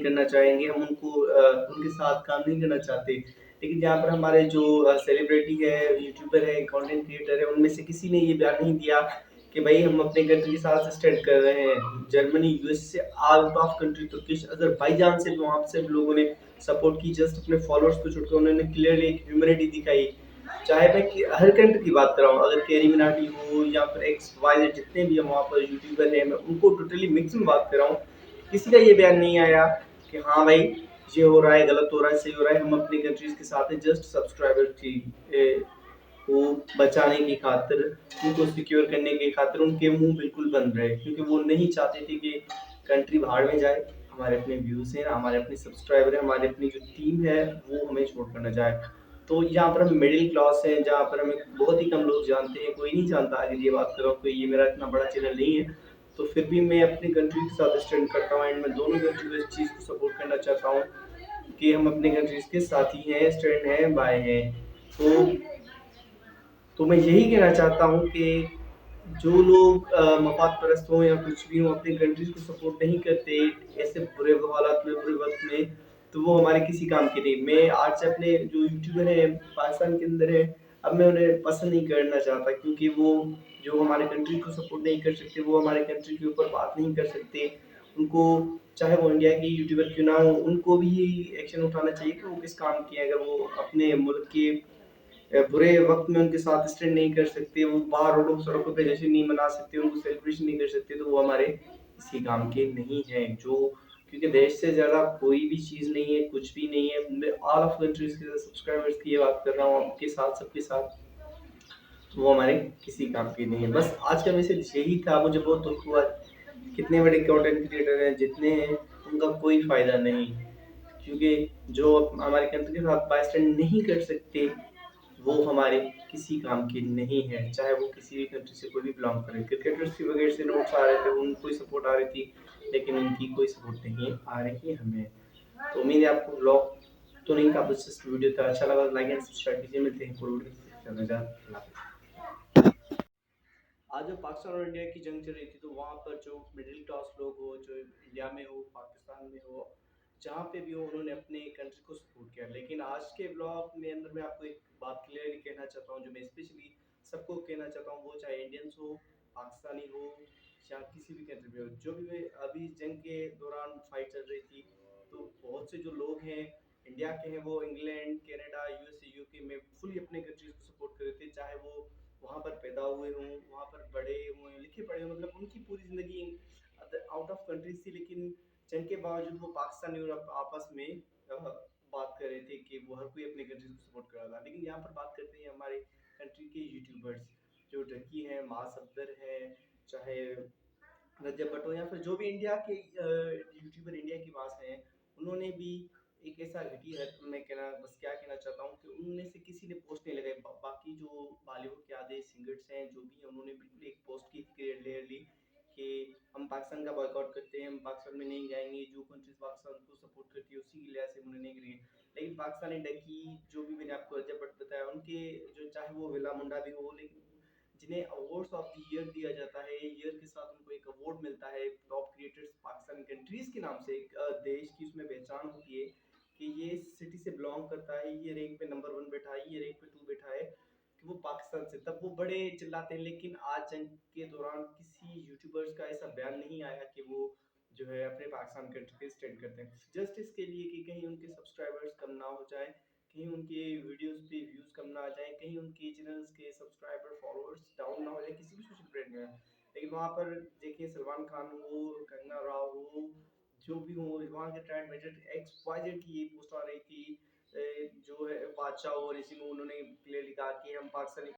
करना चाहेंगे, हम उनके साथ काम नहीं करना चाहते। लेकिन जहाँ पर हमारे जो सेलिब्रिटी है, यूट्यूबर है, कंटेंट क्रिएटर है, उनमें से किसी ने ये बयान नहीं दिया कि भाई हम अपने कंट्री के साथ स्टैंड कर रहे हैं। जर्मनी, यूएस से out of country, Turkish, Azerbaijan से भी वहाँ से भी लोगों ने सपोर्ट की। जस्ट अपने फॉलोअर्स को छोड़कर उन्होंने क्लियरली एक ह्यूमैनिटी दिखाई। चाहे मैं कि हर कंट्री की बात कर रहा हूँ, अगर कैरी मिनाटी हो या फिर एक्स वाई जेड जितने भी हैं वहाँ पर यूट्यूबर हैं, मैं उनको टोटली मिक्स में बात कर रहा हूँ। किसी का ये बयान नहीं आया कि हाँ भाई ये हो रहा है, गलत हो रहा है, सही हो रहा है, हम अपनी कंट्रीज के साथ हैं। जस्ट सब्सक्राइबर की को बचाने की खातिर, उनको सिक्योर करने की खातिर उनके मुंह बिल्कुल बंद रहे, क्योंकि वो नहीं चाहते थे कि कंट्री भाड़ में जाए। हमारे अपने व्यूज हैं, हमारे अपने सब्सक्राइबर हैं, हमारी अपनी जो टीम है वो हमें छोड़कर न जाए। तो यहाँ पर हम मिडिल क्लास हैं, जहाँ पर हमें बहुत ही कम लोग जानते हैं, कोई नहीं जानता। अगर ये बात करो कोई, ये मेरा इतना बड़ा चैनल नहीं है, तो फिर भी मैं अपनी कंट्री के साथ स्टैंड करता हूँ, एंड मैं दोनों कंट्री को इस चीज़ को सपोर्ट करना चाहता हूँ कि हम अपने कंट्रीज के साथी हैं, स्टैंड हैं, बाय हैं। तो मैं यही कहना चाहता हूँ कि जो लोग मफाद परस्त हों या कुछ भी हों, अपनी कंट्रीज को सपोर्ट नहीं करते ऐसे बुरे हालात में, बुरे वक्त में, तो वो हमारे किसी काम के नहीं। मैं आज से अपने जो यूट्यूबर हैं पाकिस्तान के अंदर है, अब मैं उन्हें पसंद नहीं करना चाहता, क्योंकि वो जो हमारे कंट्री को सपोर्ट नहीं कर सकते, वो हमारे कंट्री के ऊपर बात नहीं कर सकते। उनको, चाहे वो इंडिया के यूट्यूबर क्यों ना हो, उनको भी एक्शन उठाना चाहिए कि वो किस काम के हैं। अगर वो अपने मुल्क के बुरे वक्त में उनके साथ स्टैंड नहीं कर सकते, वो बाहर रोडों सड़कों पे जश्न नहीं मना सकते, उनको सेलिब्रेशन नहीं कर सकते, तो वो हमारे किसी काम के नहीं है। जो, क्योंकि देश से ज़्यादा कोई भी चीज़ नहीं है, कुछ भी नहीं है। मैं ऑल ऑफ कंट्रीज के सब्सक्राइबर्स की ये बात कर रहा हूँ, आपके साथ, सबके साथ, तो वो हमारे किसी काम की नहीं है। बस आज का मैसेज यही था। मुझे बहुत दुख हुआ, कितने बड़े कंटेंट क्रिएटर हैं जितने हैं, उनका कोई फायदा नहीं, क्योंकि जो हमारे कंट्री के साथ बाइस्टैंड नहीं कर सकते, वो हमारे किसी काम की नहीं है, चाहे वो किसी भी कंट्री से कोई भी बिलोंग करे। क्रिकेटर्स की वगैरह से नोट्स आ रहे थे, उनको ही सपोर्ट आ रही थी, लेकिन उनकी कोई सपोर्ट नहीं आ रही है हमें। तो उम्मीद है आपको ब्लॉग तो नहीं था, बस जस्ट वीडियो था। अच्छा लगा लाइक एंड सब्सक्राइब कीजिए। मिलते हैं कोई वीडियो। आज जो पाकिस्तान और इंडिया की जंग चल रही थी, तो वहाँ पर जो मिडिल क्लास लोग हो, जो इंडिया में हो, पाकिस्तान में हो, जहाँ पे भी हो, उन्होंने अपने कंट्री को सपोर्ट किया। लेकिन आज के ब्लॉग में अंदर मैं आपको एक बात क्लियरली कहना चाहता हूँ, जो मैं स्पेशली सबको कहना चाहता हूँ, वो चाहे इंडियंस हो, पाकिस्तानी हो, या किसी भी कंट्री में हो, जो भी अभी जंग के दौरान फाइट चल रही थी, तो बहुत से जो लोग हैं इंडिया के हैं, वो इंग्लैंड, कनाडा, यूएसए, यूके में फुली अपने कंट्रीज को सपोर्ट कर रहे थे। चाहे वो वहाँ पर पैदा हुए हों, वहाँ पर बड़े हुए, लिखे पढ़े हों, मतलब उनकी पूरी ज़िंदगी आउट ऑफ कंट्रीज थी, लेकिन जंग के बावजूद वो पाकिस्तानी और आपस में बात कर रहे थे कि वो हर कोई अपने कंट्रीज को सपोर्ट कर रहा था। लेकिन यहाँ पर बात करते हैं हमारे कंट्री के यूट्यूबर्स, जो ढक्की हैं, मास अब्दर हैं, चाहे रजब भट्ट हो, या फिर जो भी इंडिया के यूट्यूबर इंडिया की बात हैं, उन्होंने भी एक ऐसा घटिया है, मैं कहना बस क्या कहना चाहता हूँ कि उनमें से किसी ने पोस्ट नहीं लगाई। बाकी जो बॉलीवुड के आधे सिंगर्स हैं, जो भी हैं, उन्होंने बिल्कुल एक पोस्ट की थी क्लियरली कि हम पाकिस्तान का बॉयकॉट करते हैं, हम पाकिस्तान में नहीं जाएंगे, जो कंट्रीज पाकिस्तान को सपोर्ट करती है उसी की लिहाज से उन्होंने नहीं करेंगे। लेकिन पाकिस्तानी डकी, जो भी मैंने आपको रजब भट्ट बताया, उनके जो, चाहे वो विला मुंडा भी हो, लेकिन जिन्हें अवार्ड्स ऑफ द ईयर दिया जाता है, ईयर के साथ उनको एक अवार्ड मिलता है टॉप क्रिएटर्स पाकिस्तान कंट्रीज के नाम से, एक देश की उसमें पहचान होती है कि ये सिटी से बिलोंग करता है, ये रैंक पे नंबर 1 बैठा है, ये रैंक पे 2 बैठा है, कि वो पाकिस्तान से, तब वो बड़े चिल्लाते हैं। लेकिन आज जंग के दौरान किसी यूट्यूबर्स का ऐसा बयान नहीं आया कि वो जो है अपने पाकिस्तान कंट्री पे स्टैंड करते हैं, जस्ट इसके लिए कि कहीं उनके सब्सक्राइबर्स कम ना हो जाए, कहीं उनके वीडियोस पे व्यूज कम ना आ जाए, कहीं उनके चैनल्स के सब्सक्राइबर फॉलोअर्स डाउन ना हो जाए किसी भी सोशल ब्रांड में। लेकिन वहाँ पर देखिए, सलमान खान हो, कंगना राव हो, जो भी हो, वहाँ के trend budget X Y Z की ये पोस्ट आ रही थी, जो है बादशाह और इसी में उन्होंने क्लियरली कहा कि हम पाकिस्तानी